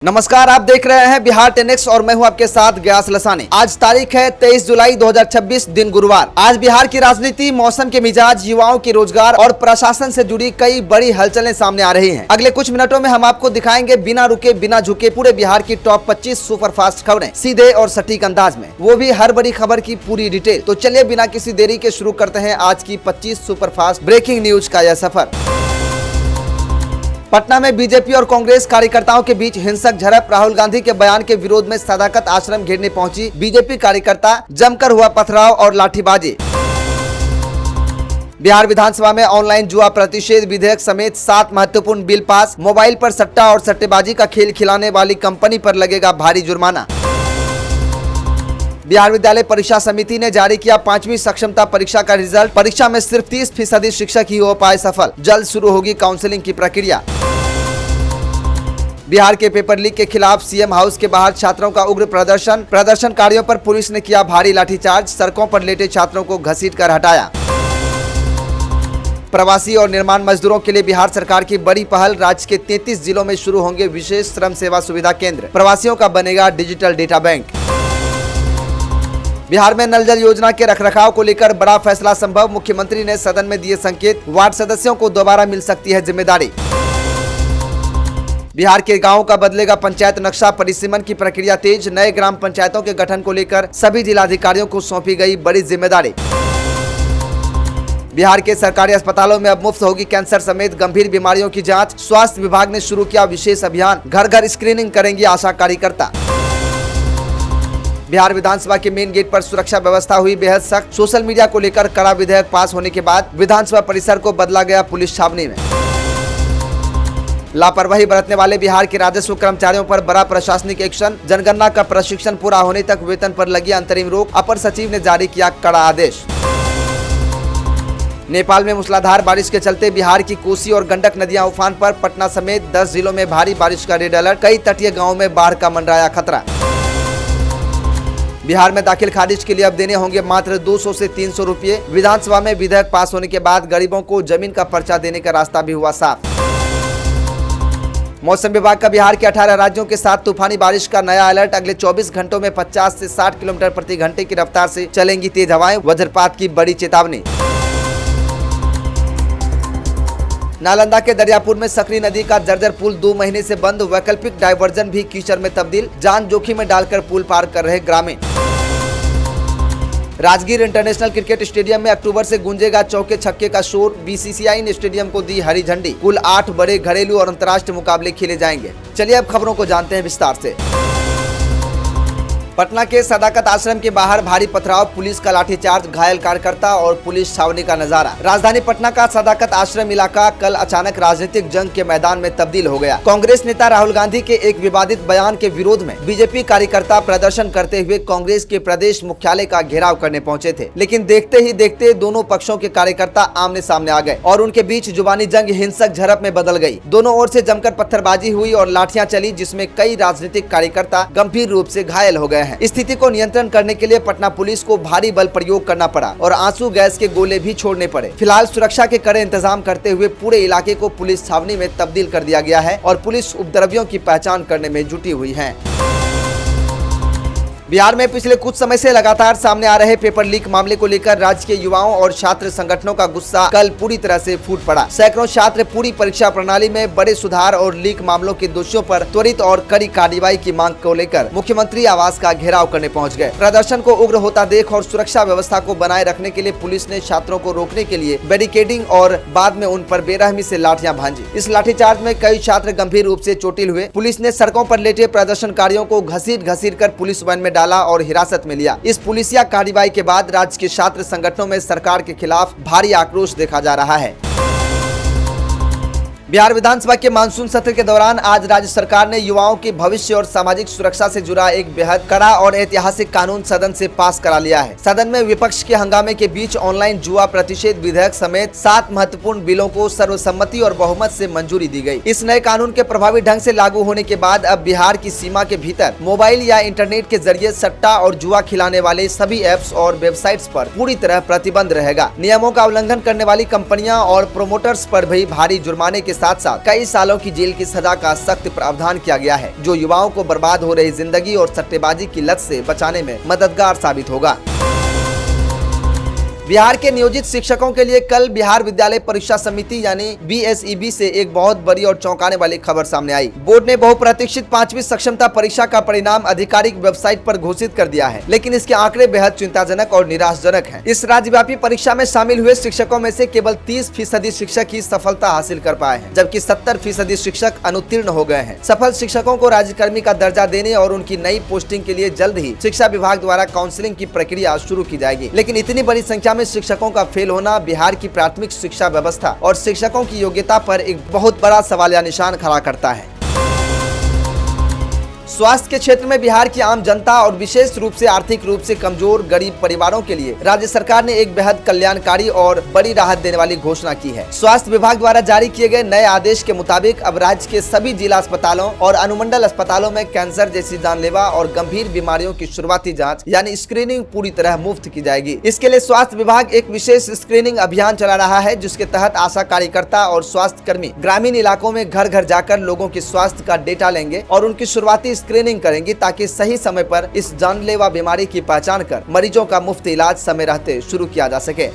नमस्कार, आप देख रहे हैं बिहार 10X और मैं हूं आपके साथ ग्यास लसानी। आज तारीख है 23 जुलाई 2026, दिन गुरुवार। आज बिहार की राजनीति, मौसम के मिजाज, युवाओं की रोजगार और प्रशासन से जुड़ी कई बड़ी हलचलें सामने आ रही हैं। अगले कुछ मिनटों में हम आपको दिखाएंगे बिना रुके बिना झुके पूरे बिहार की टॉप 25 सुपरफास्ट खबरें, सीधे और सटीक अंदाज में, वो भी हर बड़ी खबर की पूरी डिटेल। तो चलिए बिना किसी देरी के शुरू करते हैं आज की 25 सुपरफास्ट ब्रेकिंग न्यूज का यह सफर। पटना में बीजेपी और कांग्रेस कार्यकर्ताओं के बीच हिंसक झड़प, राहुल गांधी के बयान के विरोध में सदाकत आश्रम घेरने पहुंची बीजेपी कार्यकर्ता, जमकर हुआ पथराव और लाठीबाजी। बिहार विधानसभा में ऑनलाइन जुआ प्रतिषेध विधेयक समेत 7 महत्वपूर्ण बिल पास, मोबाइल पर सट्टा और सट्टेबाजी का खेल खिलाने वाली कंपनी पर लगेगा भारी जुर्माना। बिहार विद्यालय परीक्षा समिति ने जारी किया 5वीं सक्षमता परीक्षा का रिजल्ट, परीक्षा में सिर्फ 30% शिक्षक ही हो पाए सफल, जल्द शुरू होगी काउंसलिंग की प्रक्रिया। बिहार के पेपर लीक के खिलाफ सीएम हाउस के बाहर छात्रों का उग्र प्रदर्शन, प्रदर्शनकारियों पर पुलिस ने किया भारी लाठीचार्ज, सड़कों पर लेटे छात्रों को घसीटकर हटाया। प्रवासी और निर्माण मजदूरों के लिए बिहार सरकार की बड़ी पहल, राज्य के 33 जिलों में शुरू होंगे विशेष श्रम सेवा सुविधा केंद्र, प्रवासियों का बनेगा डिजिटल डेटा बैंक। बिहार में नल जल योजना के रखरखाव को लेकर बड़ा फैसला संभव, मुख्यमंत्री ने सदन में दिए संकेत, वार्ड सदस्यों को दोबारा मिल सकती है जिम्मेदारी। बिहार के गांवों का बदलेगा पंचायत नक्शा, परिसीमन की प्रक्रिया तेज, नए ग्राम पंचायतों के गठन को लेकर सभी जिलाधिकारियों को सौंपी गई बड़ी जिम्मेदारी। बिहार के सरकारी अस्पतालों में अब मुफ्त होगी कैंसर समेत गंभीर बीमारियों की जांच, स्वास्थ्य विभाग ने शुरू किया विशेष अभियान, घर घर स्क्रीनिंग करेंगी आशा कार्यकर्ता। बिहार विधानसभा के मेन गेट पर सुरक्षा व्यवस्था हुई बेहद सख्त, सोशल मीडिया को लेकर कड़ा विधेयक पास होने के बाद विधानसभा परिसर को बदला गया पुलिस छावनी में। लापरवाही बरतने वाले बिहार के राजस्व कर्मचारियों पर बड़ा प्रशासनिक एक्शन, जनगणना का प्रशिक्षण पूरा होने तक वेतन पर लगी अंतरिम रोक, अपर सचिव ने जारी किया कड़ा आदेश। नेपाल में मूसलाधार बारिश के चलते बिहार की कोसी और गंडक नदियां उफान पर, पटना समेत 10 जिलों में भारी बारिश का रेड अलर्ट, कई तटीय गाँवों में बाढ़ का मंडराया खतरा। बिहार में दाखिल खारिज के लिए अब देने होंगे मात्र 200 से 300 रुपये, विधानसभा में विधेयक पास होने के बाद गरीबों को जमीन का पर्चा देने का रास्ता भी हुआ साफ। मौसम विभाग का बिहार के 18 राज्यों के साथ तूफानी बारिश का नया अलर्ट, अगले 24 घंटों में 50 से 60 किलोमीटर प्रति घंटे की रफ्तार से चलेंगी तेज हवाएं, वज्रपात की बड़ी चेतावनी। नालंदा के दरियापुर में सकरी नदी का जर्जर पुल 2 महीने से बंद, वैकल्पिक डायवर्जन भी कीचड़ में तब्दील, जान जोखिम में डालकर पुल पार कर रहे ग्रामीण। राजगीर इंटरनेशनल क्रिकेट स्टेडियम में अक्टूबर से गूंजेगा चौके छक्के का शोर, बीसीसीआई ने स्टेडियम को दी हरी झंडी, कुल 8 बड़े घरेलू और अंतर्राष्ट्रीय मुकाबले खेले जाएंगे। चलिए अब खबरों को जानते हैं विस्तार से। पटना के सदाकत आश्रम के बाहर भारी पथराव, पुलिस का लाठीचार्ज, घायल कार्यकर्ता और पुलिस छावनी का नजारा। राजधानी पटना का सदाकत आश्रम इलाका कल अचानक राजनीतिक जंग के मैदान में तब्दील हो गया। कांग्रेस नेता राहुल गांधी के एक विवादित बयान के विरोध में बीजेपी कार्यकर्ता प्रदर्शन करते हुए कांग्रेस के प्रदेश मुख्यालय का घेराव करने पहुंचे थे, लेकिन देखते ही देखते दोनों पक्षों के कार्यकर्ता आमने सामने आ गए और उनके बीच जुबानी जंग हिंसक झड़प में बदल गई। दोनों ओर से जमकर पत्थरबाजी हुई और लाठियां चली, जिसमें कई राजनीतिक कार्यकर्ता गंभीर रूप से घायल हो गए हैं। स्थिति को नियंत्रण करने के लिए पटना पुलिस को भारी बल प्रयोग करना पड़ा और आंसू गैस के गोले भी छोड़ने पड़े। फिलहाल सुरक्षा के कड़े इंतजाम करते हुए पूरे इलाके को पुलिस छावनी में तब्दील कर दिया गया है और पुलिस उपद्रवियों की पहचान करने में जुटी हुई है। बिहार में पिछले कुछ समय से लगातार सामने आ रहे पेपर लीक मामले को लेकर राज्य के युवाओं और छात्र संगठनों का गुस्सा कल पूरी तरह से फूट पड़ा। सैकड़ों छात्र पूरी परीक्षा प्रणाली में बड़े सुधार और लीक मामलों के दोषियों पर त्वरित और कड़ी कार्रवाई की मांग को लेकर मुख्यमंत्री आवास का घेराव करने पहुंच गए। प्रदर्शन को उग्र होता देख और सुरक्षा व्यवस्था को बनाए रखने के लिए पुलिस ने छात्रों को रोकने के लिए बैरिकेडिंग और बाद में उन पर बेरहमी से लाठियां भांजी। इस लाठीचार्ज में कई छात्र गंभीर रूप से चोटिल हुए। पुलिस ने सड़कों पर लेटे प्रदर्शनकारियों को घसीट कर पुलिस वैन में डाला और हिरासत में लिया। इस पुलिसिया कार्रवाई के बाद राज्य के छात्र संगठनों में सरकार के खिलाफ भारी आक्रोश देखा जा रहा है। बिहार विधानसभा के मानसून सत्र के दौरान आज राज्य सरकार ने युवाओं के भविष्य और सामाजिक सुरक्षा से जुड़ा एक बेहद कड़ा और ऐतिहासिक कानून सदन से पास करा लिया है। सदन में विपक्ष के हंगामे के बीच ऑनलाइन जुआ प्रतिषेध विधेयक समेत 7 महत्वपूर्ण बिलों को सर्वसम्मति और बहुमत से मंजूरी दी गई। इस नए कानून के प्रभावी ढंग से लागू होने के बाद अब बिहार की सीमा के भीतर मोबाइल या इंटरनेट के जरिए सट्टा और जुआ खिलाने वाले सभी ऐप्स और वेबसाइट्स पर पूरी तरह प्रतिबंध रहेगा। नियमों का उल्लंघन करने वाली कंपनियां और प्रोमोटर्स पर भी भारी जुर्माने के साथ साथ कई सालों की जेल की सजा का सख्त प्रावधान किया गया है, जो युवाओं को बर्बाद हो रही जिंदगी और सट्टेबाजी की लत से बचाने में मददगार साबित होगा। बिहार के नियोजित शिक्षकों के लिए कल बिहार विद्यालय परीक्षा समिति यानी BSEB से एक बहुत बड़ी और चौंकाने वाली खबर सामने आई। बोर्ड ने बहुप्रतीक्षित 5वीं सक्षमता परीक्षा का परिणाम आधिकारिक वेबसाइट पर घोषित कर दिया है, लेकिन इसके आंकड़े बेहद चिंताजनक और निराशाजनक हैं। इस राज्यव्यापी परीक्षा में शामिल हुए शिक्षकों में से केवल 30% शिक्षक ही सफलता हासिल कर पाए हैं, जबकि 70% शिक्षक अनुत्तीर्ण हो गए हैं। सफल शिक्षकों को राज्यकर्मी का दर्जा देने और उनकी नई पोस्टिंग के लिए जल्द ही शिक्षा विभाग द्वारा काउंसलिंग की प्रक्रिया शुरू की जाएगी, लेकिन इतनी बड़ी संख्या में शिक्षकों का फेल होना बिहार की प्राथमिक शिक्षा व्यवस्था और शिक्षकों की योग्यता पर एक बहुत बड़ा सवालिया निशान खड़ा करता है। स्वास्थ्य के क्षेत्र में बिहार की आम जनता और विशेष रूप से आर्थिक रूप से कमजोर गरीब परिवारों के लिए राज्य सरकार ने एक बेहद कल्याणकारी और बड़ी राहत देने वाली घोषणा की है। स्वास्थ्य विभाग द्वारा जारी किए गए नए आदेश के मुताबिक अब राज्य के सभी जिला अस्पतालों और अनुमंडल अस्पतालों में कैंसर जैसी जानलेवा और गंभीर बीमारियों की शुरुआती जाँच यानी स्क्रीनिंग पूरी तरह मुफ्त की जाएगी। इसके लिए स्वास्थ्य विभाग एक विशेष स्क्रीनिंग अभियान चला रहा है, जिसके तहत आशा कार्यकर्ता और स्वास्थ्य कर्मी ग्रामीण इलाकों में घर घर जाकर लोगों के स्वास्थ्य का डेटा लेंगे और उनकी शुरुआती स्क्रीनिंग करेंगी, ताकि सही समय पर इस जानलेवा बीमारी की पहचान कर मरीजों का मुफ्त इलाज समय रहते शुरू किया जा सके।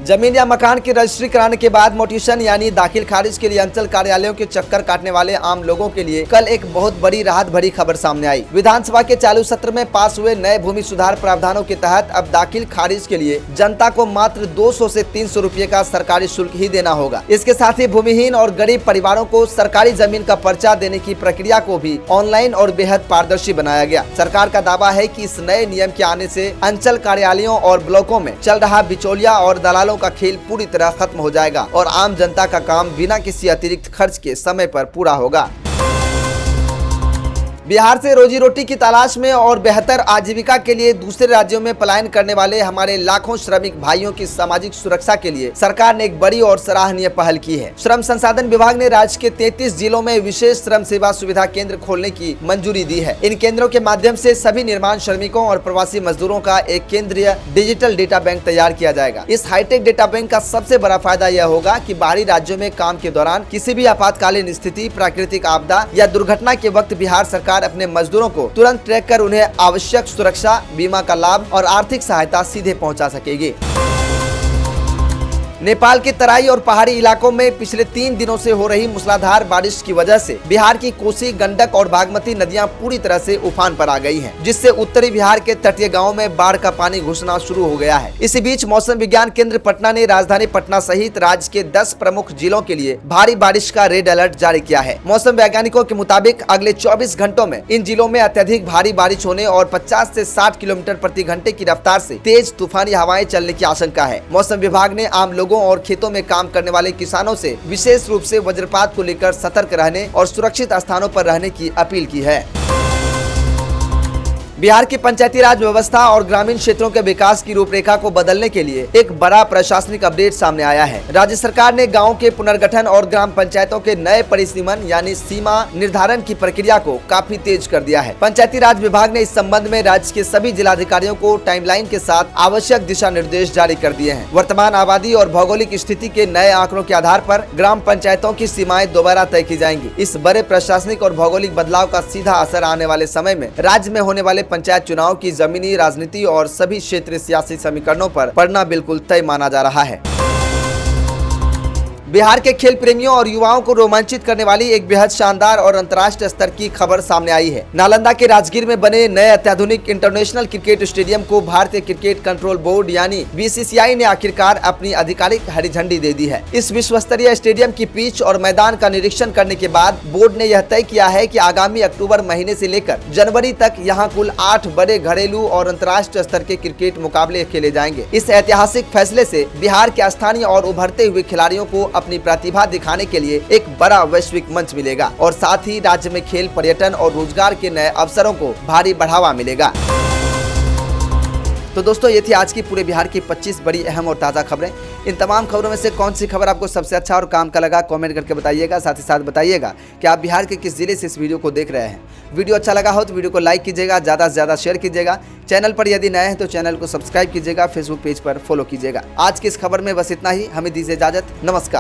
जमीन या मकान की रजिस्ट्री कराने के बाद मोटिशन यानी दाखिल खारिज के लिए अंचल कार्यालयों के चक्कर काटने वाले आम लोगों के लिए कल एक बहुत बड़ी राहत भरी खबर सामने आई। विधानसभा के चालू सत्र में पास हुए नए भूमि सुधार प्रावधानों के तहत अब दाखिल खारिज के लिए जनता को मात्र 200 से 300 रुपये का सरकारी शुल्क ही देना होगा। इसके साथ ही भूमिहीन और गरीब परिवारों को सरकारी जमीन का पर्चा देने की प्रक्रिया को भी ऑनलाइन और बेहद पारदर्शी बनाया गया। सरकार का दावा है कि इस नए नियम के आने से अंचल कार्यालयों और ब्लॉकों में चल रहा बिचौलिया और दलालों का खेल पूरी तरह खत्म हो जाएगा और आम जनता का काम बिना किसी अतिरिक्त खर्च के समय पर पूरा होगा। बिहार से रोजी रोटी की तलाश में और बेहतर आजीविका के लिए दूसरे राज्यों में पलायन करने वाले हमारे लाखों श्रमिक भाइयों की सामाजिक सुरक्षा के लिए सरकार ने एक बड़ी और सराहनीय पहल की है। श्रम संसाधन विभाग ने राज्य के 33 जिलों में विशेष श्रम सेवा सुविधा केंद्र खोलने की मंजूरी दी है। इन केंद्रों के माध्यम से सभी निर्माण श्रमिकों और प्रवासी मजदूरों का एक केंद्रीय डिजिटल डेटा बैंक तैयार किया जाएगा। इस हाईटेक डेटा बैंक का सबसे बड़ा फायदा यह होगा कि बाहरी राज्यों में काम के दौरान किसी भी आपातकालीन स्थिति, प्राकृतिक आपदा या दुर्घटना के वक्त बिहार सरकार अपने मजदूरों को तुरंत ट्रैक कर उन्हें आवश्यक सुरक्षा, बीमा का लाभ और आर्थिक सहायता सीधे पहुंचा सकेगी। नेपाल के तराई और पहाड़ी इलाकों में पिछले 3 दिनों से हो रही मूसलाधार बारिश की वजह से बिहार की कोसी, गंडक और बागमती नदियां पूरी तरह से उफान पर आ गई हैं, जिससे उत्तरी बिहार के तटीय गांवों में बाढ़ का पानी घुसना शुरू हो गया है। इसी बीच मौसम विज्ञान केंद्र पटना ने राजधानी पटना सहित राज्य के 10 प्रमुख जिलों के लिए भारी बारिश का रेड अलर्ट जारी किया है। मौसम वैज्ञानिकों के मुताबिक अगले 24 घंटों में इन जिलों में अत्यधिक भारी बारिश होने और 50 से 60 किलोमीटर प्रति घंटे की रफ्तार से तेज तूफानी हवाएं चलने की आशंका है। मौसम विभाग ने आम लोगों और खेतों में काम करने वाले किसानों से विशेष रूप से वज्रपात को लेकर सतर्क रहने और सुरक्षित स्थानों पर रहने की अपील की है। बिहार की पंचायती राज व्यवस्था और ग्रामीण क्षेत्रों के विकास की रूपरेखा को बदलने के लिए एक बड़ा प्रशासनिक अपडेट सामने आया है। राज्य सरकार ने गांव के पुनर्गठन और ग्राम पंचायतों के नए परिसीमन यानी सीमा निर्धारण की प्रक्रिया को काफी तेज कर दिया है। पंचायती राज विभाग ने इस संबंध में राज्य के सभी जिलाधिकारियों को टाइमलाइन के साथ आवश्यक दिशा निर्देश जारी कर दिए हैं। वर्तमान आबादी और भौगोलिक स्थिति के नए आंकड़ों के आधार पर ग्राम पंचायतों की सीमाएं दोबारा तय की जाएंगी। इस बड़े प्रशासनिक और भौगोलिक बदलाव का सीधा असर आने वाले समय में राज्य में होने वाले पंचायत चुनाव की जमीनी राजनीति और सभी क्षेत्रीय सियासी समीकरणों पर पड़ना बिल्कुल तय माना जा रहा है। बिहार के खेल प्रेमियों और युवाओं को रोमांचित करने वाली एक बेहद शानदार और अंतर्राष्ट्रीय स्तर की खबर सामने आई है। नालंदा के राजगीर में बने नए अत्याधुनिक इंटरनेशनल क्रिकेट स्टेडियम को भारतीय क्रिकेट कंट्रोल बोर्ड यानी BCCI ने आखिरकार अपनी आधिकारिक हरी झंडी दे दी है। इस विश्व स्तरीय स्टेडियम की पिच और मैदान का निरीक्षण करने के बाद बोर्ड ने यह तय किया है कि आगामी अक्टूबर महीने से लेकर जनवरी तक यहाँ कुल 8 बड़े घरेलू और अंतर्राष्ट्रीय स्तर के क्रिकेट मुकाबले खेले जाएंगे। इस ऐतिहासिक फैसले से बिहार के स्थानीय और उभरते हुए खिलाड़ियों को अपनी प्रतिभा दिखाने के लिए एक बड़ा वैश्विक मंच मिलेगा और साथ ही राज्य में खेल, पर्यटन और रोजगार के नए अवसरों को भारी बढ़ावा मिलेगा। तो दोस्तों, ये थी आज की पूरे बिहार की 25 बड़ी अहम और ताज़ा खबरें। इन तमाम खबरों में से कौन सी खबर आपको सबसे अच्छा और काम का लगा, कमेंट करके बताइएगा। साथ ही साथ बताइएगा कि आप बिहार के किस जिले से इस वीडियो को देख रहे हैं। वीडियो अच्छा लगा हो तो वीडियो को लाइक कीजिएगा, ज़्यादा से ज़्यादा शेयर कीजिएगा। चैनल पर यदि नए हैं तो चैनल को सब्सक्राइब कीजिएगा, फेसबुक पेज पर फॉलो कीजिएगा। आज की इस खबर में बस इतना ही। हमें दीजिए इजाजत। नमस्कार।